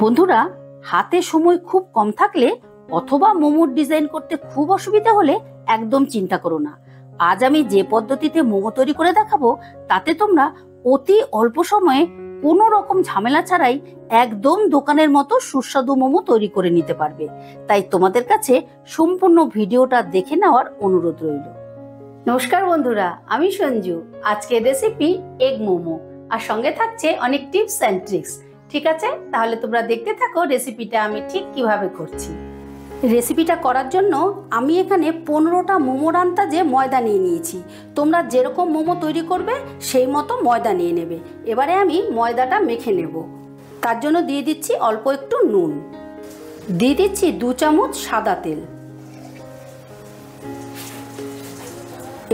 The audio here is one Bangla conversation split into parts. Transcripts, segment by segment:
বন্ধুরা, হাতে সময় খুব কম থাকলে অথবা মোমোর ডিজাইন করতে খুব অসুবিধা হলে একদম চিন্তা করো না। আজ আমি যে পদ্ধতিতে মোমো তৈরি করে দেখাবো তাতে তোমরা অতি অল্প সময়ে কোনো রকম ঝামেলা ছাড়াই একদম দোকানের মতো সুস্বাদু মোমো তৈরি করে নিতে পারবে। তাই তোমাদের কাছে সম্পূর্ণ ভিডিওটা দেখে নেওয়ার অনুরোধ রইল। নমস্কার বন্ধুরা, আমি সঞ্জু। আজকের রেসিপি এগ মোমো, আর সঙ্গে থাকছে অনেক টিপস অ্যান্ড ট্রিক্স। ঠিক আছে, তাহলে তোমরা দেখতে থাকো রেসিপিটা আমি ঠিক কিভাবে করছি। রেসিপিটা করার জন্য আমি এখানে 15টা মোমোর আন্দাজে ময়দা নিয়ে নিয়েছি। তোমরা যেরকম মোমো তৈরি করবে সেই মতো ময়দা নিয়ে নেবে। এবারে আমি ময়দাটা মেখে নেব। তার জন্য দিয়ে দিচ্ছি অল্প একটু নুন, দিয়ে দিচ্ছি 2 চামচ সাদা তেল।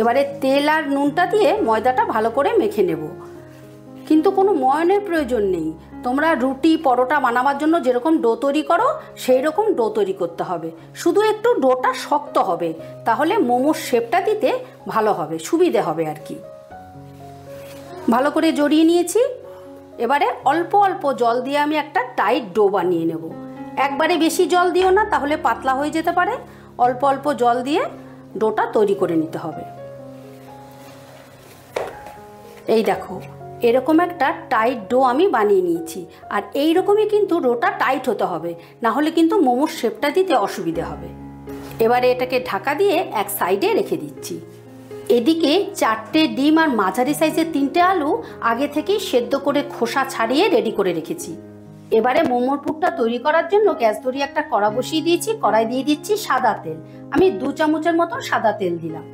এবারে তেল আর নুনটা দিয়ে ময়দাটা ভালো করে মেখে নেব। কিন্তু কোনো ময়নের প্রয়োজন নেই। তোমরা রুটি পরোটা বানাবার জন্য যেরকম ডো তৈরি করো সেই রকম ডো তৈরি করতে হবে। শুধু একটু ডোটা শক্ত হবে, তাহলে মোমোর শেপটা দিতে ভালো হবে, সুবিধে হবে আর কি। ভালো করে জড়িয়ে নিয়েছি। এবারে অল্প অল্প জল দিয়ে আমি একটা টাইট ডো বানিয়ে নেব। একবারে বেশি জল দিও না, তাহলে পাতলা হয়ে যেতে পারে। অল্প অল্প জল দিয়ে ডোটা তৈরি করে নিতে হবে। এই দেখো, এরকম একটা টাইট ডো আমি বানিয়ে নিয়েছি। আর এই রকমই কিন্তু ডোটা টাইট হতে হবে, না হলে কিন্তু মোমোর শেপটা দিতে অসুবিধে হবে। এবারে এটাকে ঢাকা দিয়ে এক সাইডে রেখে দিচ্ছি। এদিকে 4টে ডিম আর মাঝারি সাইজের 3টে আলু আগে থেকেই সেদ্ধ করে খোসা ছাড়িয়ে রেডি করে রেখেছি। এবারে মোমোর পুরটা তৈরি করার জন্য গ্যাস ধরিয়ে একটা কড়া বসিয়ে দিয়েছি। কড়াই দিয়ে দিচ্ছি সাদা তেল। আমি 2 চামচের মতো সাদা তেল দিলাম।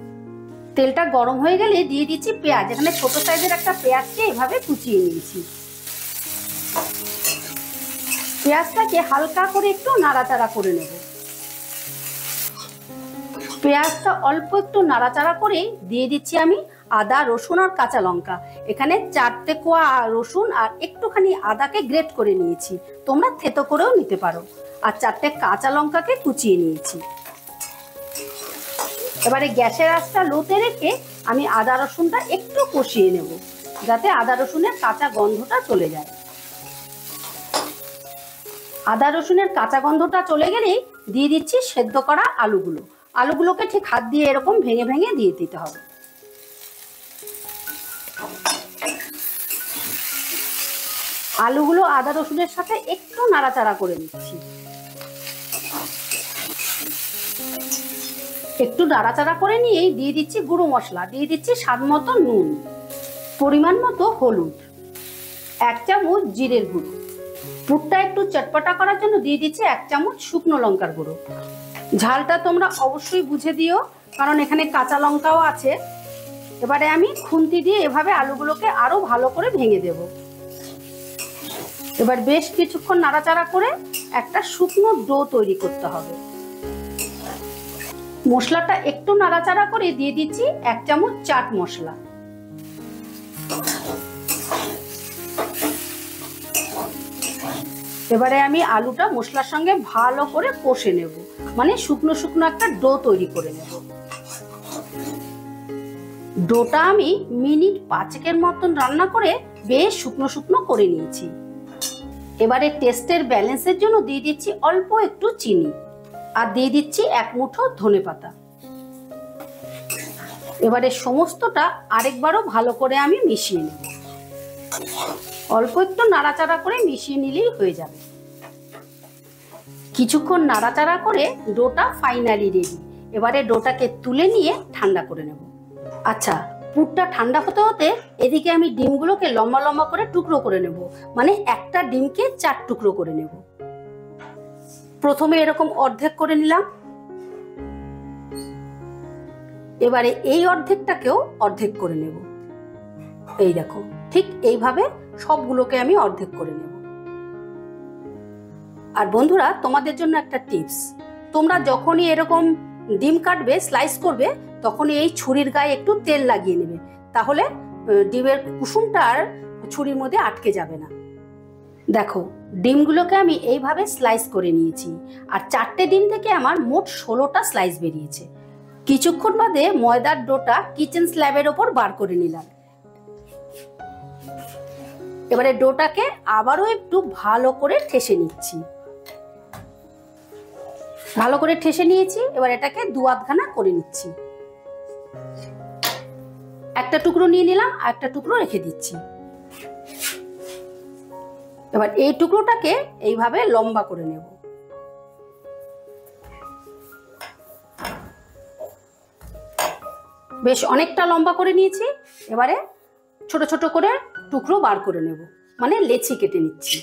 তেলটা গরম হয়ে গেলে দিয়ে দিচ্ছি পেঁয়াজ। এখানে ছোট সাইজের একটা পেঁয়াজকে এভাবে কুচিয়ে নিয়েছি। পেঁয়াজটাকে হালকা করে একটু নাড়াচাড়া করে নেব। পেঁয়াজটা অল্প একটু নাড়াচাড়া করে দিয়ে দিচ্ছি আমি আদা, রসুন আর কাঁচা লঙ্কা। এখানে 4টে কোয়া রসুন আর একটুখানি আদাকে গ্রেট করে নিয়েছি। তোমরা থেতো করেও নিতে পারো। আর 4টে কাঁচা লঙ্কাকে কুচিয়ে নিয়েছি। এবারে গ্যাসের আঁচটা লোতে রেখে আমি আদা রসুনটা একটু কষিয়ে নেব, যাতে আদা রসুনের কাঁচা গন্ধটা চলে যায়। আদা রসুনের কাঁচা গন্ধটা চলে গেলেই দিয়ে দিচ্ছি সেদ্ধ করা আলুগুলো। আলুগুলোকে ঠিক হাত দিয়ে এরকম ভেঙে ভেঙে দিয়ে দিতে হবে। আলুগুলো আদা রসুনের সাথে একটু নাড়াচাড়া করে নিচ্ছি। একটু নাড়াচাড়া করে নিয়েই দিয়ে দিচ্ছি গুঁড়ো মশলা, দিয়ে দিচ্ছি স্বাদ মতো নুন, পরিমাণ মতো হলুদ, 1 চামচ জিরের গুঁড়ো। পুরটা একটু চটপটা করার জন্য দিয়ে দিচ্ছি 1 চামচ শুকনো লঙ্কার গুঁড়ো। ঝালটা তোমরা অবশ্যই বুঝে দিও, কারণ এখানে কাঁচা লঙ্কাও আছে। এবারে আমি খুন্তি দিয়ে এভাবে আলুগুলোকে আরো ভালো করে ভেঙে দেব। এবার বেশ কিছুক্ষণ নাড়াচাড়া করে একটা শুকনো ডো তৈরি করতে হবে। মশলাটা একটু নাড়াচাড়া করে দিয়ে দিচ্ছি 1 চামচ চাট মশলা। এবারে আমি আলুটা মশলার সঙ্গে ভালো করে কষে নেব, মানে শুকনো শুকনো একটা ডো তৈরি করে নেব। ডোটা আমি মিনিট 5 মতন রান্না করে বেশ শুকনো শুকনো করে নিয়েছি। এবারে টেস্টের ব্যালেন্সের জন্য দিয়ে দিচ্ছি অল্প একটু চিনি, আর দিয়ে দিচ্ছি 1 মুঠো ধনেপাতা। এবারে সমস্তটা আরেকবারও ভালো করে আমি মিশিয়ে নেব। অল্প একটু নাড়াচাড়া করে মিশিয়ে নিলেই হয়ে যাবে। কিছুক্ষণ নাড়াচাড়া করে ডোটা ফাইনালি রেডি। এবারে ডোটাকে তুলে নিয়ে ঠান্ডা করে নেব। আচ্ছা, পুরটা ঠান্ডা হতে হতে এদিকে আমি ডিমগুলোকে লম্বা লম্বা করে টুকরো করে নেব, মানে একটা ডিমকে 4 টুকরো করে নেব। প্রথমে এরকম অর্ধেক করে নিলাম। এবারে এই অর্ধেকটাকেও অর্ধেক করে নেব। এই দেখো, ঠিক এইভাবে সবগুলোকে আমি অর্ধেক করে নেব। আর বন্ধুরা, তোমাদের জন্য একটা টিপস, তোমরা যখনই এরকম ডিম কাটবে, স্লাইস করবে, তখনই এই ছুরির গায়ে একটু তেল লাগিয়ে নেবে, তাহলে ডিমের কুসুমটা আর ছুরির মধ্যে আটকে যাবে না। দেখো, ডিমগুলোকে আমি এইভাবে স্লাইস করে নিয়েছি। আর 4টে ডিম থেকে আমার মোট 16টা স্লাইস বেরিয়েছে। কিছুক্ষণ বাদে ময়দার ডোটা কিচেন স্ল্যাবের ওপর বার করে নিলাম। এবারে ডোটাকে আবারও একটু ভালো করে ঠেসে নিচ্ছি। ভালো করে ঠেসে নিয়েছি। এবার এটাকে দু আধখানা করে নিচ্ছি। একটা টুকরো নিয়ে নিলাম, আর একটা টুকরো রেখে দিচ্ছি। এবার এই টুকরোটাকে এইভাবে লম্বা করে নেব। বেশ অনেকটা লম্বা করে নিয়েছি। এবারে ছোট ছোট করে টুকরো বার করে নেব, মানে লেচি কেটে নিচ্ছি।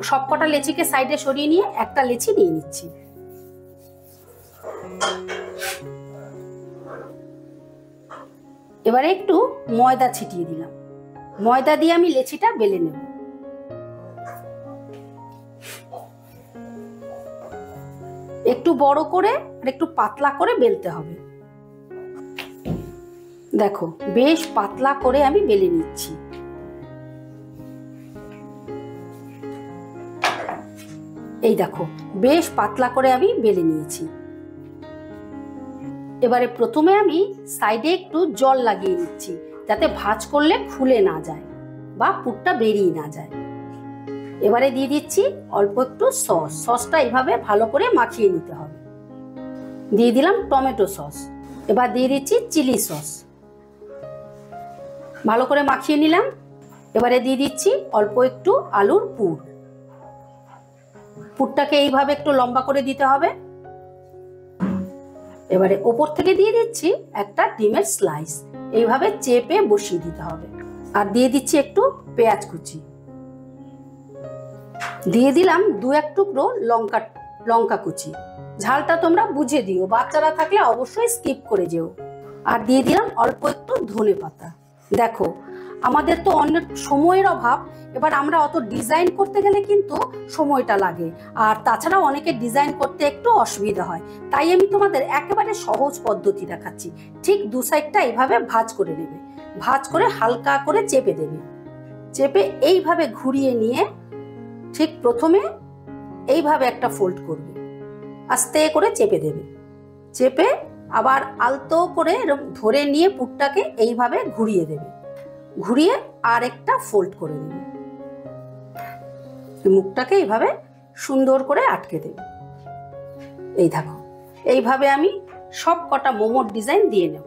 সব কটা লেচিকে সাইডে সরিয়ে নিয়ে একটা লেচি নিয়ে নিচ্ছি। এবারে একটু ময়দা ছিটিয়ে দিলাম। ময়দা দিয়ে আমি লেচিটা বেলে নেব। একটু বড় করে আর একটু পাতলা করে বেলতে হবে। দেখো বেশ পাতলা করে আমি বেলে নিচ্ছি। এই দেখো বেশ পাতলা করে আমি বেলে নিয়েছি। এবারে প্রথমে আমি সাইডে একটু জল লাগিয়ে নিচ্ছি, যাতে ভাঁজ করলে খুলে না যায় বা পুরটা বেরিয়ে না যায়। এবারে দিয়ে দিচ্ছি অল্প একটু সস। সসটা এইভাবে ভালো করে মাখিয়ে নিতে হবে। দিয়ে দিলাম টমেটো সস। এবার দিয়ে দিচ্ছি চিলি সস। ভালো করে মাখিয়ে নিলাম। এবারে দিয়ে দিচ্ছি অল্প একটু আলুর পুর। পুরটাকে এইভাবে একটু লম্বা করে দিতে হবে। এবারে ওপর থেকে দিয়ে দিচ্ছি একটা ডিমের স্লাইস। এইভাবে চেপে বসিয়ে দিতে হবে। আর দিয়ে দিচ্ছি একটু পেঁয়াজ কুচি। দিয়ে দিলাম দু এক টুকরো লঙ্কা কুচি। ঝালটা তোমরা বুঝে দিও, বাচ্চারা থাকলে অবশ্যই স্কিপ করে যেও। আর দিয়ে দিলাম অল্প একটু ধনে পাতা। দেখো আমাদের তো অনেক সময়ের অভাব। এবার আমরা অত ডিজাইন করতে গেলে কিন্তু সময়টা লাগে, আর তাছাড়াও অনেকে ডিজাইন করতে একটু অসুবিধা হয়। তাই আমি তোমাদের একেবারে সহজ পদ্ধতি দেখাচ্ছি। ঠিক দু সাইডটা এইভাবে ভাঁজ করে নেবে। ভাঁজ করে হালকা করে চেপে দেবে। চেপে এইভাবে ঘুরিয়ে নিয়ে ঠিক প্রথমে এইভাবে একটা ফোল্ড করবে, আস্তে করে চেপে দেবে। চেপে আবার আলতো করে ধরে নিয়ে পুরটাকে এইভাবে ঘুরিয়ে দেবে। ঘুরিয়ে আর একটা ফোল্ড করে দেবে। মুখটাকে এইভাবে সুন্দর করে আটকে দেবে। এই দেখো এইভাবে আমি সব কটা মোমোর ডিজাইন দিয়ে নেব।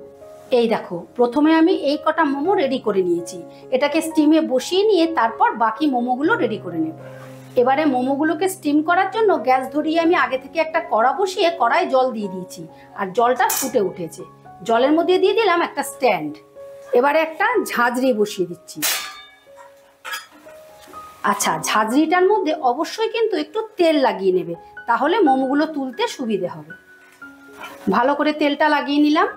এই দেখো প্রথমে আমি এই কটা মোমো রেডি করে নিয়েছি। এটাকে স্টিমে বসিয়ে নিয়ে তারপর বাকি মোমোগুলো রেডি করে নেব। এবারে মোমোগুলোকে স্টিম করার জন্য গ্যাস ধরিয়ে আমি আগে থেকে একটা কড়া বসিয়ে কড়ায় জল দিয়ে দিয়েছি, আর জলটা ফুটে উঠেছে। জলের মধ্যে দিয়ে দিলাম একটা স্ট্যান্ড। এবারে একটা ঝাঁঝরি বসিয়ে দিচ্ছি। আচ্ছা, ঝাঁঝরিটার মধ্যে অবশ্যই কিন্তু একটু তেল লাগিয়ে নেবে, তাহলে মোমোগুলো তুলতে সুবিধে হবে। ভালো করে তেলটা লাগিয়ে নিলাম।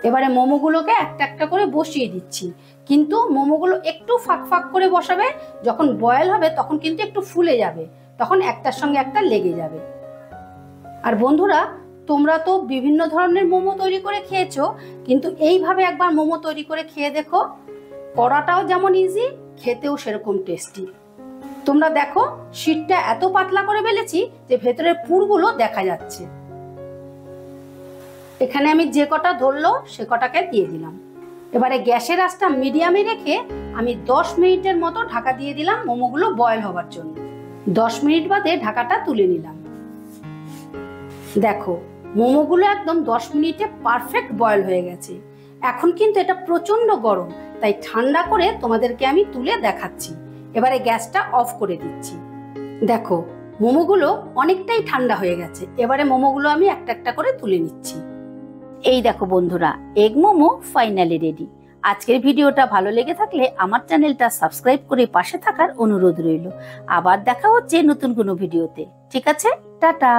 এবারে মোমোগুলোকে একটা একটা করে বসিয়ে দিচ্ছি, কিন্তু মোমোগুলো একটু ফাঁক ফাঁক করে বসাবে। যখন বয়েল হবে তখন কিন্তু একটু ফুলে যাবে, তখন একটার সঙ্গে একটা লেগে যাবে। আর বন্ধুরা, তোমরা তো বিভিন্ন ধরনের মোমো তৈরি করে খেয়েছো, কিন্তু এইভাবে একবার মোমো তৈরি করে খেয়ে দেখো। করাটাও যেমন ইজি, খেতেও সেরকম টেস্টি। তোমরা দেখো শীটটা এত পাতলা করে বেলেছি যে ভেতরের পুরগুলো দেখা যাচ্ছে। এখানে আমি যে কটা ধরলো সে কটাকে দিয়ে দিলাম। এবারে গ্যাসের আঁচটা মিডিয়ামে রেখে আমি 10 মিনিটের মতো ঢাকা দিয়ে দিলাম মোমোগুলো বয়েল হবার জন্য। 10 মিনিট বাদে ঢাকাটা তুলে নিলাম। দেখো মোমোগুলো একদম 10 মিনিটে পারফেক্ট বয়েল হয়ে গেছে। এখন কিন্তু এটা প্রচন্ড গরম, তাই ঠান্ডা করে তোমাদেরকে আমি তুলে দেখাচ্ছি। এবারে গ্যাসটা অফ করে দিচ্ছি। দেখো মোমোগুলো অনেকটাই ঠান্ডা হয়ে গেছে। এবারে মোমোগুলো আমি একটা একটা করে তুলে নিচ্ছি। এই দেখো বন্ধুরা, এগ মোমো ফাইনালি রেডি। আজকের ভিডিওটা ভালো লেগে থাকলে আমার চ্যানেলটা সাবস্ক্রাইব করে পাশে থাকার অনুরোধ রইল। আবার দেখা হচ্ছে নতুন কোনো ভিডিওতে। ঠিক আছে, টাটা।